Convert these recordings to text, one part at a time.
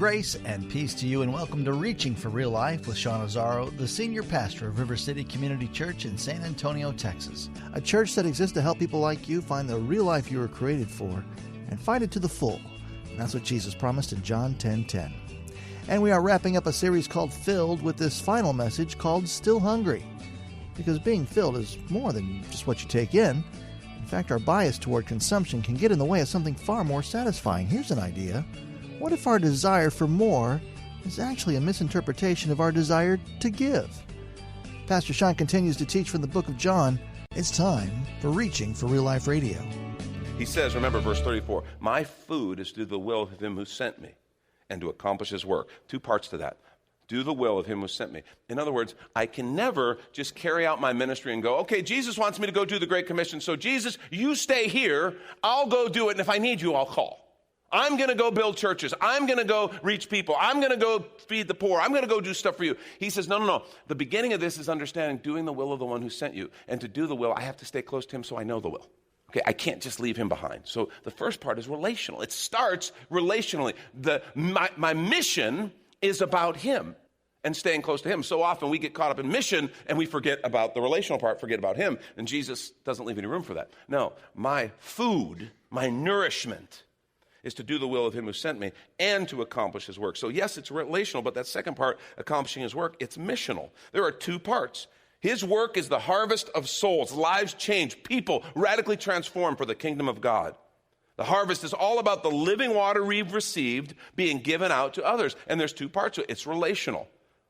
Grace and peace to you, and welcome to Reaching for Real Life with Sean Azzaro, the senior pastor of River City Community Church in San Antonio, Texas. A church that exists to help people like you find the real life you were created for and find it to the full. And that's what Jesus promised in John 10:10. And we are wrapping up a series called Filled with this final message called Still Hungry. Because being filled is more than just what you take in. In fact, our bias toward consumption can get in the way of something far more satisfying. Here's an idea. What if our desire for more is actually a misinterpretation of our desire to give? Pastor Sean continues to teach from the book of John. It's time for Reaching for Real Life Radio. He says, remember verse 34, my food is to do the will of him who sent me and to accomplish his work. Two parts to that. Do the will of him who sent me. In other words, I can never just carry out my ministry and go, okay, Jesus wants me to go do the Great Commission, so Jesus, you stay here, I'll go do it, and if I need you, I'll call. I'm going to go build churches. I'm going to go reach people. I'm going to go feed the poor. I'm going to go do stuff for you. He says, no. The beginning of this is understanding doing the will of the one who sent you. And to do the will, I have to stay close to him so I know the will. Okay, I can't just leave him behind. So the first part is relational. It starts relationally. My mission is about him and staying close to him. So often we get caught up in mission and we forget about the relational part, forget about him. And Jesus doesn't leave any room for that. No, my food, my nourishment is to do the will of him who sent me and to accomplish his work. So yes, it's relational, but that second part, accomplishing his work, it's missional. There are two parts. His work is the harvest of souls, lives changed, people radically transformed for the kingdom of God. The harvest is all about the living water we've received being given out to others. And there's two parts to it. It's relational.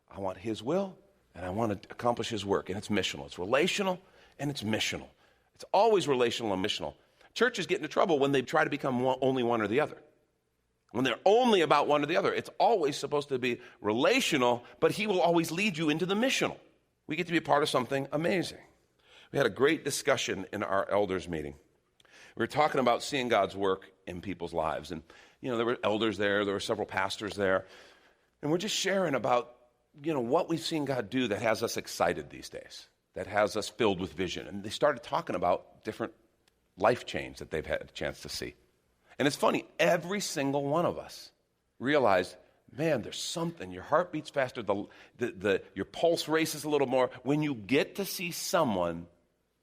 I want his will and I want to accomplish his work. And it's missional. It's relational and it's missional. It's always relational and missional. Churches get into trouble when they try to become only one or the other. When they're only about one or the other. It's always supposed to be relational, but he will always lead you into the missional. We get to be a part of something amazing. We had a great discussion in our elders meeting. We were talking about seeing God's work in people's lives. And, there were elders there were several pastors there. And we're just sharing about, what we've seen God do that has us excited these days, that has us filled with vision. And they started talking about different life change that they've had a chance to see. And it's funny, every single one of us realized, man, there's something. Your heart beats faster, your pulse races a little more. When you get to see someone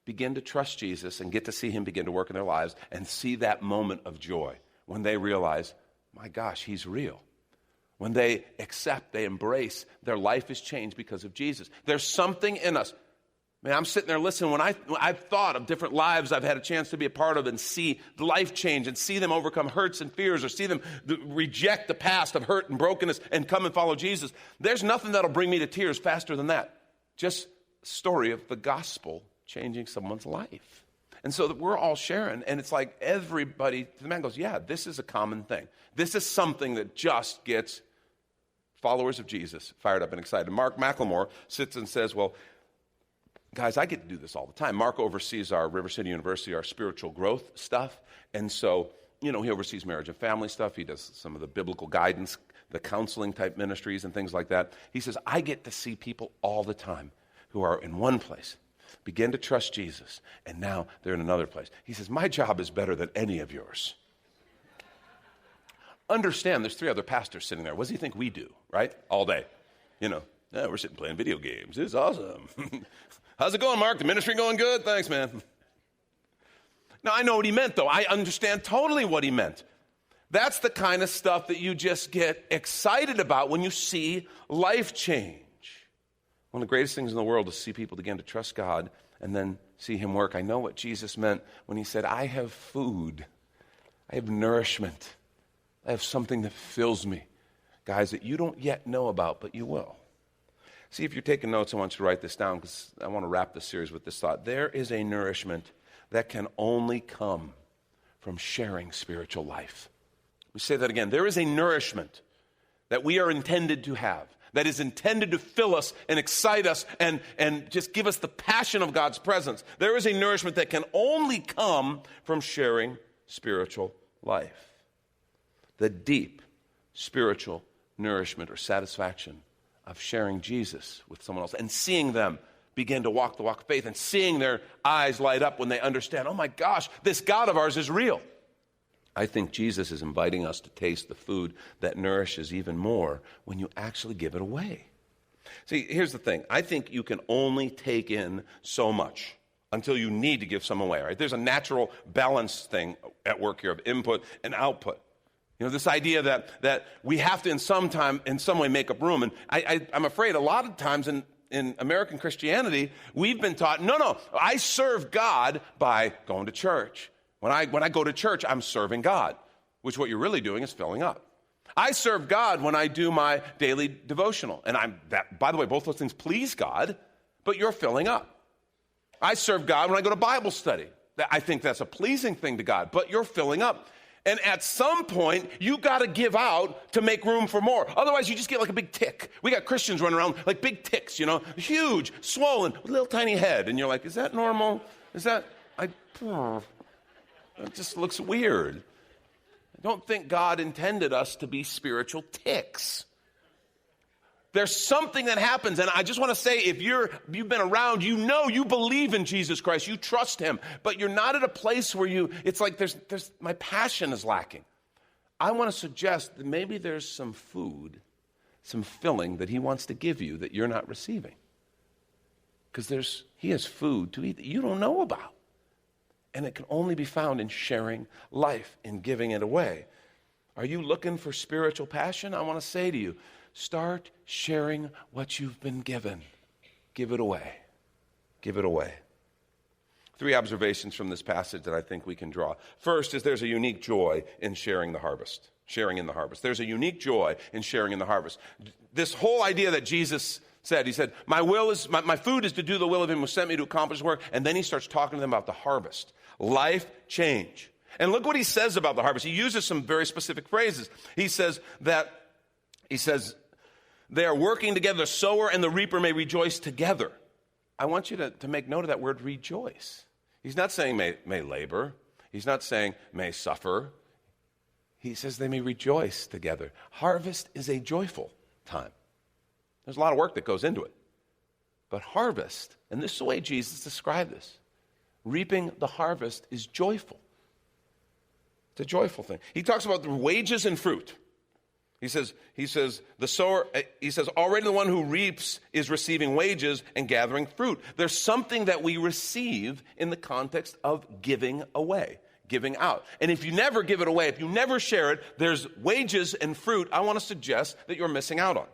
begin to trust Jesus and get to see him begin to work in their lives and see that moment of joy when they realize, my gosh, he's real. When they accept, they embrace, their life is changed because of Jesus. There's something in us. Man, I'm sitting there listening. When I've thought of different lives I've had a chance to be a part of and see life change and see them overcome hurts and fears or see them reject the past of hurt and brokenness and come and follow Jesus, there's nothing that'll bring me to tears faster than that. Just a story of the gospel changing someone's life. And so that we're all sharing, and it's like everybody, the man goes, yeah, this is a common thing. This is something that just gets followers of Jesus fired up and excited. Mark McLemore sits and says, well, guys, I get to do this all the time. Mark oversees our River City University, our spiritual growth stuff. And so, he oversees marriage and family stuff. He does some of the biblical guidance, the counseling type ministries and things like that. He says, I get to see people all the time who are in one place, begin to trust Jesus, and now they're in another place. He says, my job is better than any of yours. Understand there's 3 other pastors sitting there. What does he think we do, right? All day. We're sitting playing video games. It's awesome. How's it going, Mark? The ministry going good? Thanks, man. Now, I know what he meant, though. I understand totally what he meant. That's the kind of stuff that you just get excited about when you see life change. One of the greatest things in the world is to see people begin to trust God and then see him work. I know what Jesus meant when he said, I have food. I have nourishment. I have something that fills me. Guys, that you don't yet know about, but you will. See, if you're taking notes, I want you to write this down because I want to wrap this series with this thought. There is a nourishment that can only come from sharing spiritual life. We say that again. There is a nourishment that we are intended to have, that is intended to fill us and excite us and just give us the passion of God's presence. There is a nourishment that can only come from sharing spiritual life. The deep spiritual nourishment or satisfaction of sharing Jesus with someone else and seeing them begin to walk the walk of faith and seeing their eyes light up when they understand, oh my gosh, this God of ours is real. I think Jesus is inviting us to taste the food that nourishes even more when you actually give it away. See, here's the thing. I think you can only take in so much until you need to give some away, right? There's a natural balance thing at work here of input and output. You know, this idea that we have to in some way make up room. And I'm afraid a lot of times in American Christianity, we've been taught, no, I serve God by going to church. When I go to church, I'm serving God, which what you're really doing is filling up. I serve God when I do my daily devotional. And by the way, both those things please God, but you're filling up. I serve God when I go to Bible study. I think that's a pleasing thing to God, but you're filling up. And at some point, you got to give out to make room for more. Otherwise, you just get like a big tick. We got Christians running around like big ticks, you know, huge, swollen, with a little tiny head. And you're like, is that normal? It just looks weird. I don't think God intended us to be spiritual ticks. There's something that happens, and I just want to say, if you've been around, you know you believe in Jesus Christ, you trust him, but you're not at a place where it's like my passion is lacking. I want to suggest that maybe there's some food, some filling that he wants to give you that you're not receiving. Because he has food to eat that you don't know about. And it can only be found in sharing life, in giving it away. Are you looking for spiritual passion? I want to say to you, start sharing what you've been given. Give it away. Give it away. 3 observations from this passage that I think we can draw. First is there's a unique joy in sharing the harvest. Sharing in the harvest. There's a unique joy in sharing in the harvest. This whole idea that Jesus said, he said, my food is to do the will of him who sent me to accomplish work. And then he starts talking to them about the harvest. Life change. And look what he says about the harvest. He uses some very specific phrases. He says they are working together, the sower and the reaper may rejoice together. I want you to make note of that word rejoice. He's not saying may labor. He's not saying may suffer. He says they may rejoice together. Harvest is a joyful time. There's a lot of work that goes into it. But harvest, and this is the way Jesus described this, reaping the harvest is joyful. It's a joyful thing. He talks about the wages and fruit. He says the sower, he says already the one who reaps is receiving wages and gathering fruit. There's something that we receive in the context of giving away, giving out. And if you never give it away, if you never share it, there's wages and fruit I want to suggest that you're missing out on.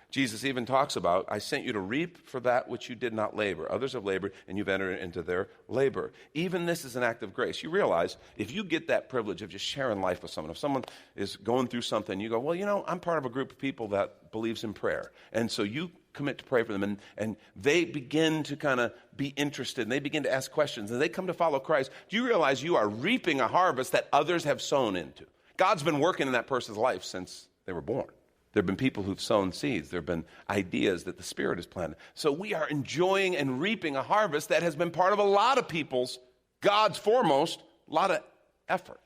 Jesus even talks about, I sent you to reap for that which you did not labor. Others have labored, and you've entered into their labor. Even this is an act of grace. You realize, if you get that privilege of just sharing life with someone, if someone is going through something, you go, well, you know, I'm part of a group of people that believes in prayer. And so you commit to pray for them, and they begin to kind of be interested, and they begin to ask questions, and they come to follow Christ. Do you realize you are reaping a harvest that others have sown into? God's been working in that person's life since they were born. There have been people who've sown seeds. There have been ideas that the Spirit has planted. So we are enjoying and reaping a harvest that has been part of a lot of people's, God's foremost, a lot of effort.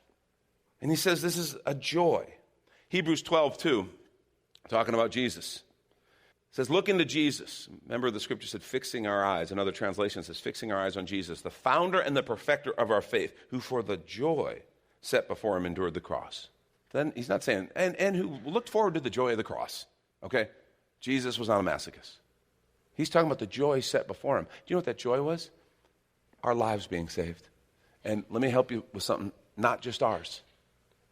And he says this is a joy. Hebrews 12:2, talking about Jesus. It says, look into Jesus. Remember the scripture said, fixing our eyes. Another translation says, fixing our eyes on Jesus, the founder and the perfecter of our faith, who for the joy set before him endured the cross. Then he's not saying, and who looked forward to the joy of the cross. Okay? Jesus was not a masochist. He's talking about the joy set before him. Do you know what that joy was? Our lives being saved. And let me help you with something, not just ours,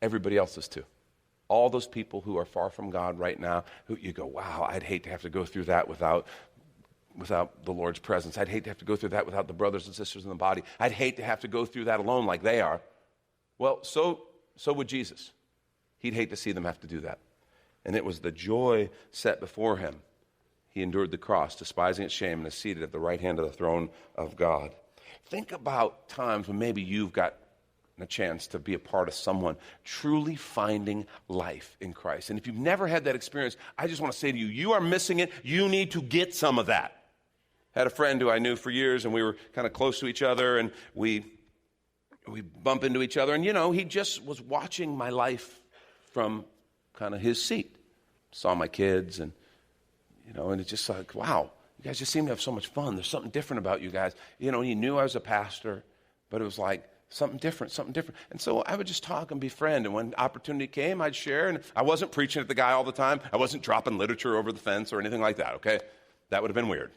everybody else's too. All those people who are far from God right now, who you go, wow, I'd hate to have to go through that without the Lord's presence. I'd hate to have to go through that without the brothers and sisters in the body. I'd hate to have to go through that alone like they are. Well, so would Jesus. He'd hate to see them have to do that. And it was the joy set before him. He endured the cross, despising its shame, and is seated at the right hand of the throne of God. Think about times when maybe you've got a chance to be a part of someone truly finding life in Christ. And if you've never had that experience, I just want to say to you, you are missing it. You need to get some of that. I had a friend who I knew for years, and we were kind of close to each other, and we bump into each other. And, you know, he just was watching my life from kind of his seat. Saw my kids, and, you know, and it's just like, wow, you guys just seem to have so much fun. There's something different about you guys. You know, he knew I was a pastor, but it was like Something different, something different. And so I would just talk and befriend. And when opportunity came, I'd share. And I wasn't preaching at the guy all the time. I wasn't dropping literature over the fence or anything like that, okay? That would have been weird.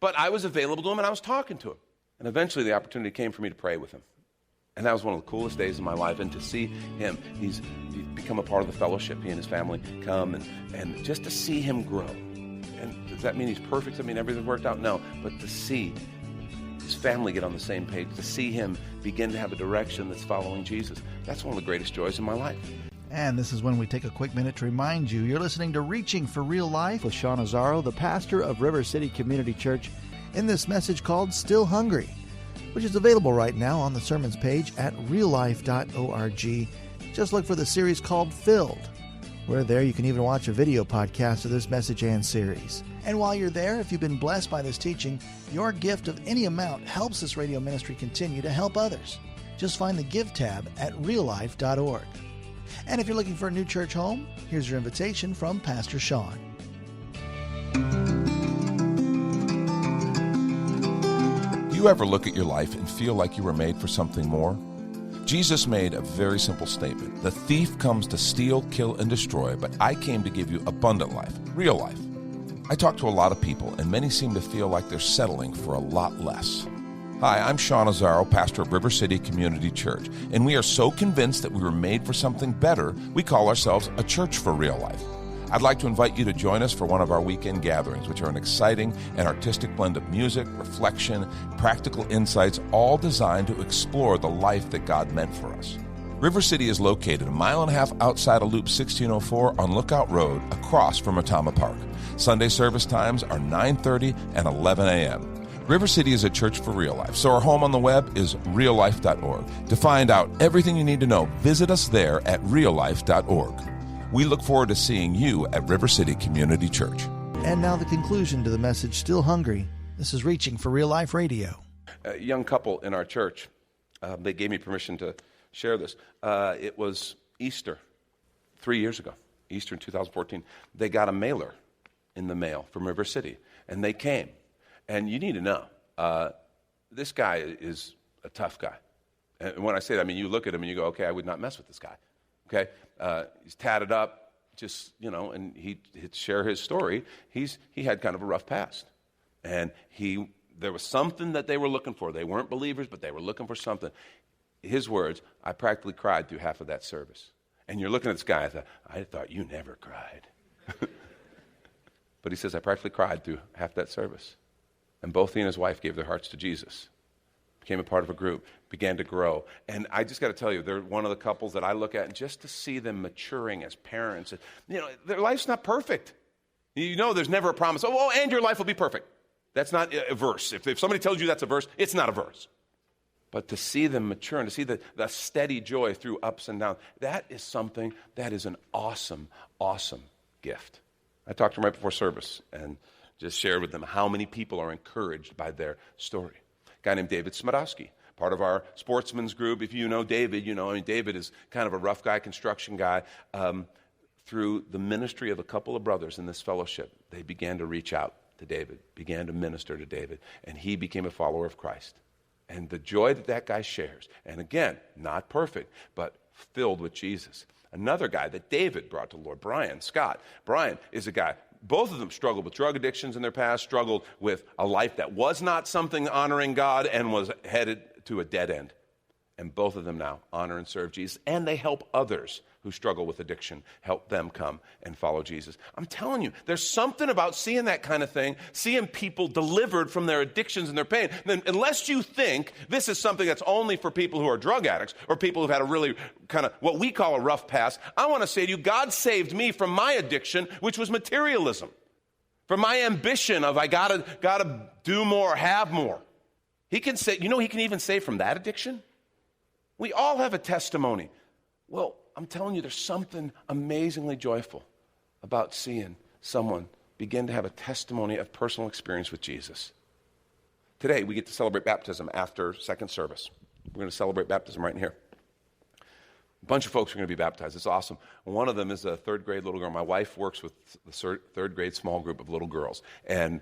But I was available to him, and I was talking to him. And eventually the opportunity came for me to pray with him. And that was one of the coolest days of my life. And to see him, he's become a part of the fellowship. He and his family come, and just to see him grow. And does that mean he's perfect? Does that mean everything worked out? No. But to see his family get on the same page, to see him begin to have a direction that's following Jesus, that's one of the greatest joys in my life. And this is when we take a quick minute to remind you you're listening to Reaching for Real Life with Sean Azzaro, the pastor of River City Community Church, in this message called Still Hungry, which is available right now on the sermons page at reallife.org. Just look for the series called Filled, where there you can even watch a video podcast of this message and series. And while you're there, if you've been blessed by this teaching, your gift of any amount helps this radio ministry continue to help others. Just find the Give tab at reallife.org. And if you're looking for a new church home, here's your invitation from Pastor Sean. Do you ever look at your life and feel like you were made for something more? Jesus made a very simple statement. The thief comes to steal, kill, and destroy, but I came to give you abundant life, real life. I talk to a lot of people, and many seem to feel like they're settling for a lot less. Hi, I'm Sean Azzaro, pastor of River City Community Church, and we are so convinced that we were made for something better, we call ourselves a church for real life. I'd like to invite you to join us for one of our weekend gatherings, which are an exciting and artistic blend of music, reflection, practical insights, all designed to explore the life that God meant for us. River City is located 1.5 miles outside of Loop 1604 on Lookout Road, across from Atama Park. Sunday service times are 9:30 and 11 a.m. River City is a church for real life, so our home on the web is reallife.org. To find out everything you need to know, visit us there at reallife.org. We look forward to seeing you at River City Community Church. And now the conclusion to the message, Still Hungry. This is Reaching for Real Life Radio. A young couple in our church, they gave me permission to share this. It was Easter 3 years ago, Easter in 2014. They got a mailer in the mail from River City, and they came. And you need to know, this guy is a tough guy. And when I say that, I mean, you look at him and you go, okay, I would not mess with this guy. Okay? He's tatted up, just, and he'd share his story. He had kind of a rough past. And there was something that they were looking for. They weren't believers, but they were looking for something. His words, I practically cried through half of that service. And you're looking at this guy, I thought you never cried. But he says, I practically cried through half that service. And both he and his wife gave their hearts to Jesus, became a part of a group, began to grow. And I just got to tell you, they're one of the couples that I look at, and just to see them maturing as parents, their life's not perfect. There's never a promise, and your life will be perfect. That's not a verse. If somebody tells you that's a verse, it's not a verse. But to see them mature and to see the steady joy through ups and downs, that is something that is an awesome, awesome gift. I talked to them right before service and just shared with them how many people are encouraged by their story. A guy named David Smodowski, part of our sportsman's group. If you know David, David is kind of a rough guy, construction guy. Through the ministry of a couple of brothers in this fellowship, they began to reach out to David, began to minister to David, and he became a follower of Christ. And the joy that guy shares, and again, not perfect, but filled with Jesus. Another guy that David brought to the Lord, Brian Scott. Brian is a guy, both of them struggled with drug addictions in their past, struggled with a life that was not something honoring God and was headed to a dead end. And both of them now honor and serve Jesus, and they help others who struggle with addiction, help them come and follow Jesus. I'm telling you, there's something about seeing that kind of thing, seeing people delivered from their addictions and their pain. Then, unless you think this is something that's only for people who are drug addicts or people who've had a really kind of what we call a rough past, I want to say to you, God saved me from my addiction, which was materialism, from my ambition of I gotta do more, have more. He can say, he can even save from that addiction. We all have a testimony. Well, I'm telling you, there's something amazingly joyful about seeing someone begin to have a testimony of personal experience with Jesus. Today, we get to celebrate baptism after second service. We're going to celebrate baptism right in here. A bunch of folks are going to be baptized. It's awesome. One of them is a third grade little girl. My wife works with the third grade small group of little girls and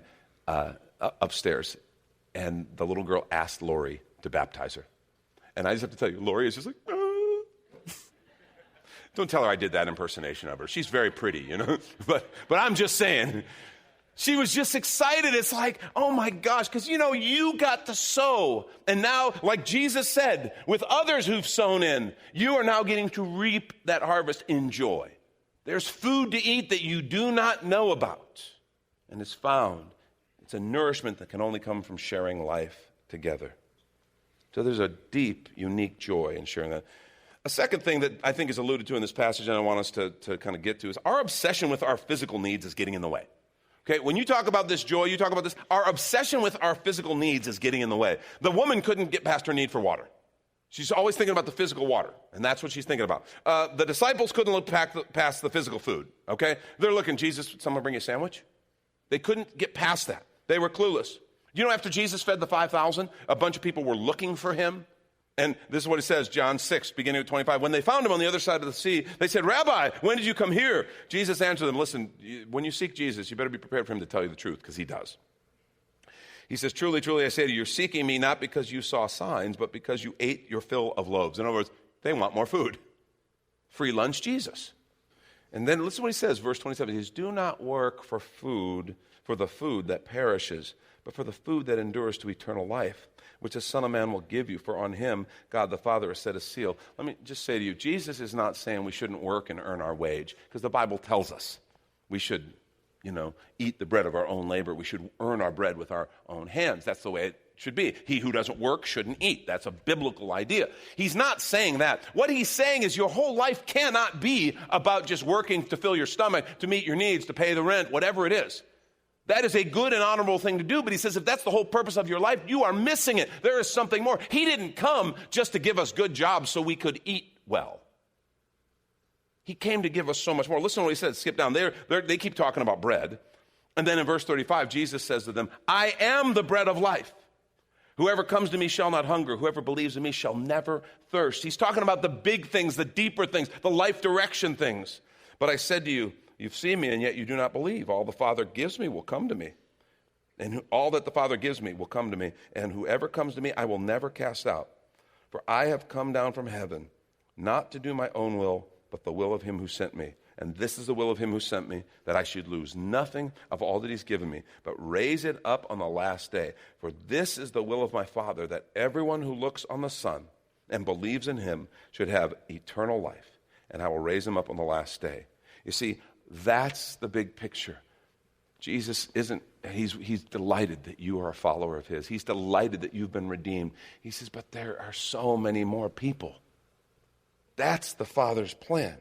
upstairs. And the little girl asked Lori to baptize her. And I just have to tell you, Lori is just like, Don't tell her I did that impersonation of her. She's very pretty, you know. But I'm just saying, she was just excited. It's like, oh my gosh, because you got to sow. And now, like Jesus said, with others who've sown in, you are now getting to reap that harvest in joy. There's food to eat that you do not know about. And it's found. It's a nourishment that can only come from sharing life together. So there's a deep, unique joy in sharing that. A second thing that I think is alluded to in this passage and I want us to kind of get to is our obsession with our physical needs is getting in the way. Okay, when you talk about this joy, you talk about this, our obsession with our physical needs is getting in the way. The woman couldn't get past her need for water. She's always thinking about the physical water, and that's what she's thinking about. The disciples couldn't look past the physical food, okay? They're looking, Jesus, would someone bring you a sandwich? They couldn't get past that. They were clueless. After Jesus fed the 5,000, a bunch of people were looking for him. And this is what it says, John 6, beginning at 25. When they found him on the other side of the sea, they said, Rabbi, when did you come here? Jesus answered them, listen, when you seek Jesus, you better be prepared for him to tell you the truth, because he does. He says, truly, truly, I say to you, you're seeking me not because you saw signs, but because you ate your fill of loaves. In other words, they want more food. Free lunch Jesus. And then listen to what he says, verse 27. He says, do not work for the food that perishes, but for the food that endures to eternal life, which the Son of Man will give you, for on him God the Father has set a seal. Let me just say to you, Jesus is not saying we shouldn't work and earn our wage, because the Bible tells us we should, eat the bread of our own labor. We should earn our bread with our own hands. That's the way it should be. He who doesn't work shouldn't eat. That's a biblical idea. He's not saying that. What he's saying is your whole life cannot be about just working to fill your stomach, to meet your needs, to pay the rent, whatever it is. That is a good and honorable thing to do, but he says if that's the whole purpose of your life, you are missing it. There is something more. He didn't come just to give us good jobs so we could eat well. He came to give us so much more. Listen to what he said. Skip down. They keep talking about bread. And then in verse 35, Jesus says to them, I am the bread of life. Whoever comes to me shall not hunger. Whoever believes in me shall never thirst. He's talking about the big things, the deeper things, the life direction things. But I said to you, you've seen me, and yet you do not believe. All the Father gives me will come to me. And all that the Father gives me will come to me. And whoever comes to me, I will never cast out. For I have come down from heaven, not to do my own will, but the will of him who sent me. And this is the will of him who sent me, that I should lose nothing of all that he's given me, but raise it up on the last day. For this is the will of my Father, that everyone who looks on the Son and believes in him should have eternal life. And I will raise him up on the last day. You see, that's the big picture. Jesus he's delighted that you are a follower of his. He's delighted that you've been redeemed. He says, but there are so many more people. That's the Father's plan.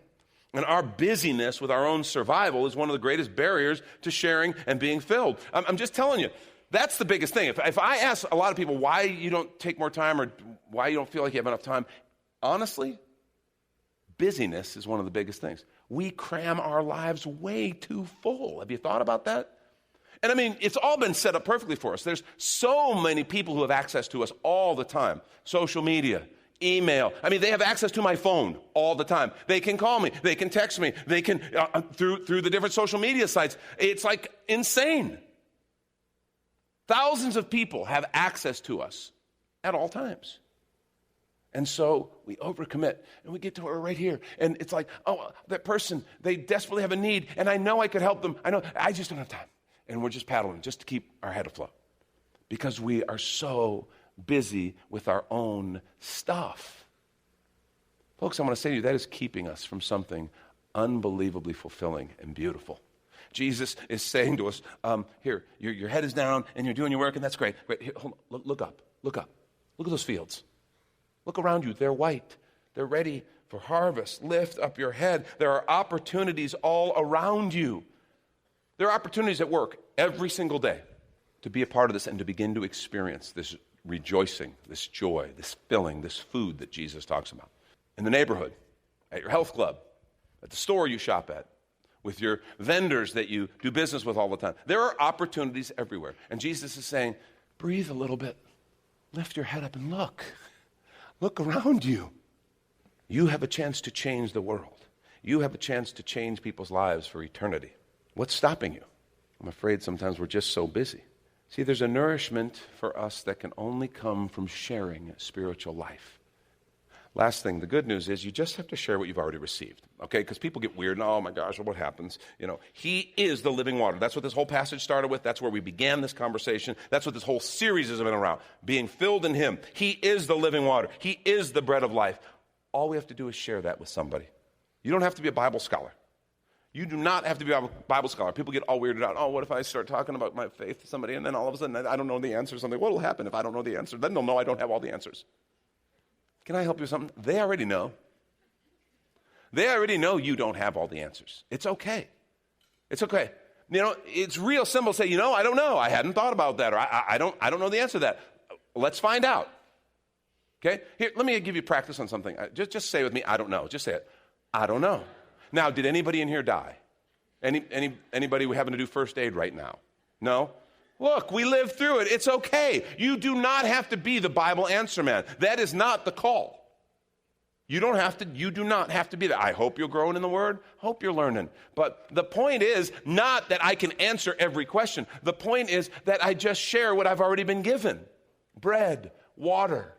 And our busyness with our own survival is one of the greatest barriers to sharing and being filled. I'm just telling you, that's the biggest thing. If I ask a lot of people why you don't take more time or why you don't feel like you have enough time, honestly, busyness is one of the biggest things. We cram our lives way too full. Have you thought about that? And I mean, it's all been set up perfectly for us. There's so many people who have access to us all the time. Social media, email. I mean, they have access to my phone all the time. They can call me. They can text me. They can, through the different social media sites. It's like insane. Thousands of people have access to us at all times. And so we overcommit, and we get to right here. And it's like, oh, that person, they desperately have a need, and I know I could help them. I just don't have time. And we're just paddling just to keep our head afloat because we are so busy with our own stuff. Folks, I want to say to you, that is keeping us from something unbelievably fulfilling and beautiful. Jesus is saying to us, here, your head is down, and you're doing your work, and that's great. Wait, here, hold on, look up. Look at those fields. Look around you. They're white. They're ready for harvest. Lift up your head. There are opportunities all around you. There are opportunities at work every single day to be a part of this and to begin to experience this rejoicing, this joy, this filling, this food that Jesus talks about. In the neighborhood, at your health club, at the store you shop at, with your vendors that you do business with all the time. There are opportunities everywhere. And Jesus is saying, breathe a little bit. Lift your head up and look. Look around you. You have a chance to change the world. You have a chance to change people's lives for eternity. What's stopping you? I'm afraid sometimes we're just so busy. See, there's a nourishment for us that can only come from sharing spiritual life. Last thing, the good news is you just have to share what you've already received, okay? Because people get weird, and oh my gosh, what happens? He is the living water. That's what this whole passage started with. That's where we began this conversation. That's what this whole series has been around, being filled in him. He is the living water. He is the bread of life. All we have to do is share that with somebody. You don't have to be a Bible scholar. You do not have to be a Bible scholar. People get all weirded out. Oh, what if I start talking about my faith to somebody, and then all of a sudden I don't know the answer to something? What will happen if I don't know the answer? Then they'll know I don't have all the answers. Can I help you with something? They already know. They already know you don't have all the answers. It's okay. It's okay. It's real simple to say, I don't know. I hadn't thought about that, or I don't know the answer to that. Let's find out. Okay? Here, let me give you practice on something. Just say with me, I don't know. Just say it. I don't know. Now, did anybody in here die? Anybody having to do first aid right now? No? Look, we lived through it. It's okay. You do not have to be the Bible answer man. That is not the call. You do not have to be that. I hope you're growing in the Word. Hope you're learning. But the point is not that I can answer every question. The point is that I just share what I've already been given. Bread, water,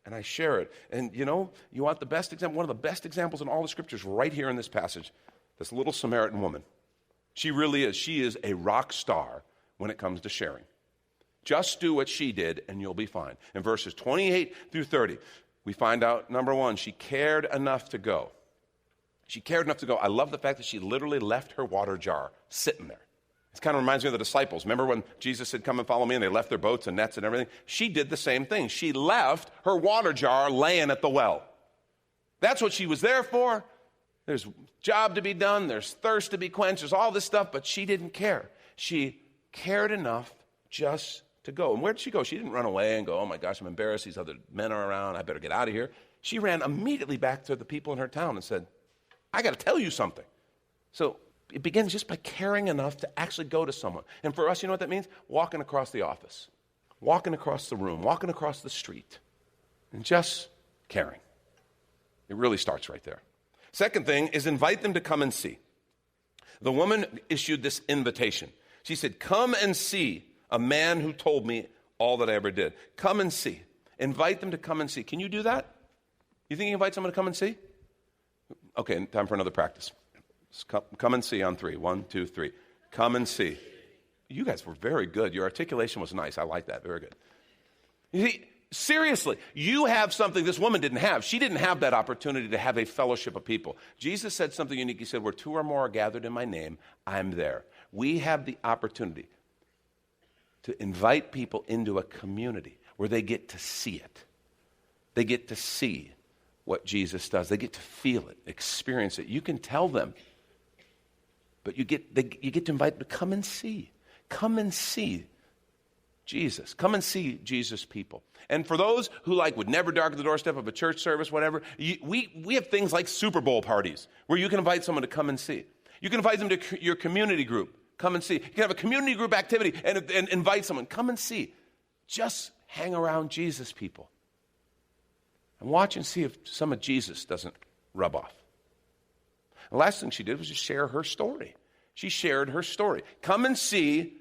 and I share it. And you want the best example? One of the best examples in all the scriptures right here in this passage, this little Samaritan woman. She really is. She is a rock star when it comes to sharing. Just do what she did and you'll be fine. In verses 28 through 30, we find out, number one, she cared enough to go. She cared enough to go. I love the fact that she literally left her water jar sitting there. It kind of reminds me of the disciples. Remember when Jesus said, come and follow me, and they left their boats and nets and everything? She did the same thing. She left her water jar laying at the well. That's what she was there for. There's job to be done. There's thirst to be quenched. There's all this stuff, but she didn't care. She cared enough just to go. And where did she go? She didn't run away and go, oh my gosh, I'm embarrassed. These other men are around. I better get out of here. She ran immediately back to the people in her town and said, I got to tell you something. So it begins just by caring enough to actually go to someone. And for us, you know what that means? Walking across the office, walking across the room, walking across the street, and just caring. It really starts right there. Second thing is invite them to come and see. The woman issued this invitation. She said, come and see a man who told me all that I ever did. Come and see. Invite them to come and see. Can you do that? You think you invite someone to come and see? Okay, time for another practice. Come and see on 3. 1, 2, 3. Come and see. You guys were very good. Your articulation was nice. I like that. Very good. You see, seriously, you have something this woman didn't have. She didn't have that opportunity to have a fellowship of people. Jesus said something unique. He said, where 2 or more are gathered in my name, I'm there. We have the opportunity to invite people into a community where they get to see it. They get to see what Jesus does. They get to feel it, experience it. You can tell them, but you get to invite them to come and see. Come and see Jesus. Come and see Jesus people. And for those who would never darken the doorstep of a church service, whatever, we have things like Super Bowl parties where you can invite someone to come and see. You can invite them to your community group. Come and see. You can have a community group activity and invite someone. Come and see. Just hang around Jesus people. And watch and see if some of Jesus doesn't rub off. The last thing she did was just share her story. She shared her story. Come and see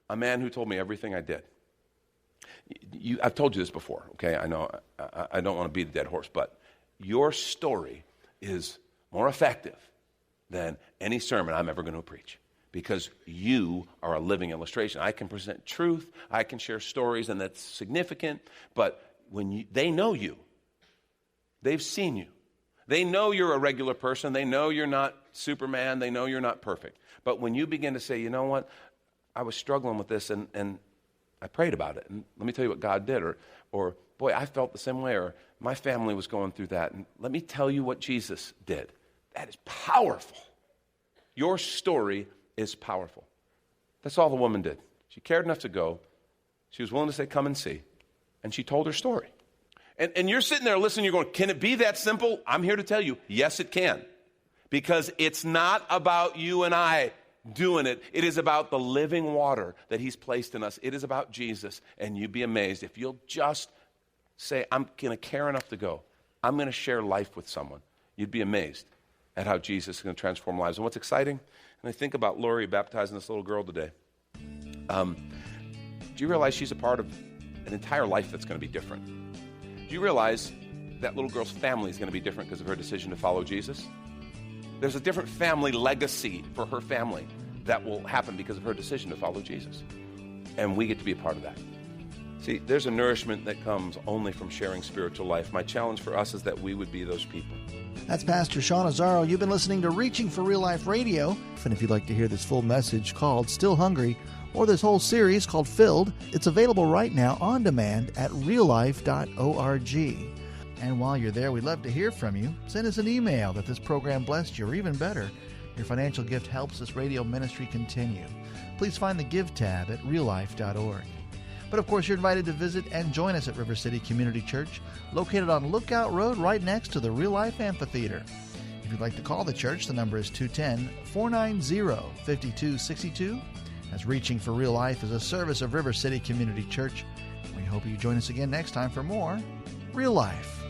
a man who told me everything I did. I've told you this before, okay? I know I don't want to beat a dead horse, but your story is more effective than any sermon I'm ever going to preach. Because you are a living illustration. I can present truth, I can share stories, and that's significant, but when they know you, they've seen you. They know you're a regular person, they know you're not Superman, they know you're not perfect. But when you begin to say, you know what, I was struggling with this and I prayed about it, and let me tell you what God did, or boy, I felt the same way, or my family was going through that, and let me tell you what Jesus did. That is powerful. Your story is powerful. That's all the woman did. She cared enough to go. She was willing to say, come and see. And she told her story. And you're sitting there listening, you're going, can it be that simple? I'm here to tell you, yes, it can. Because it's not about you and I doing it. It is about the living water that he's placed in us. It is about Jesus. And you'd be amazed if you'll just say, I'm going to care enough to go. I'm going to share life with someone. You'd be amazed at how Jesus is going to transform lives. And what's exciting, and I think about Lori baptizing this little girl today. Do you realize she's a part of an entire life that's going to be different? Do you realize that little girl's family is going to be different because of her decision to follow Jesus. There's a different family legacy for her family that will happen because of her decision to follow Jesus. And we get to be a part of that. See, there's a nourishment that comes only from sharing spiritual life. My challenge for us is that we would be those people. That's Pastor Sean Azzaro. You've been listening to Reaching for Real Life Radio. And if you'd like to hear this full message called Still Hungry, or this whole series called Filled, it's available right now on demand at reallife.org. And while you're there, we'd love to hear from you. Send us an email that this program blessed you, or even better, your financial gift helps this radio ministry continue. Please find the Give tab at reallife.org. But of course, you're invited to visit and join us at River City Community Church, located on Lookout Road right next to the Real Life Amphitheater. If you'd like to call the church, the number is 210-490-5262. As Reaching for Real Life is a service of River City Community Church. We hope you join us again next time for more Real Life.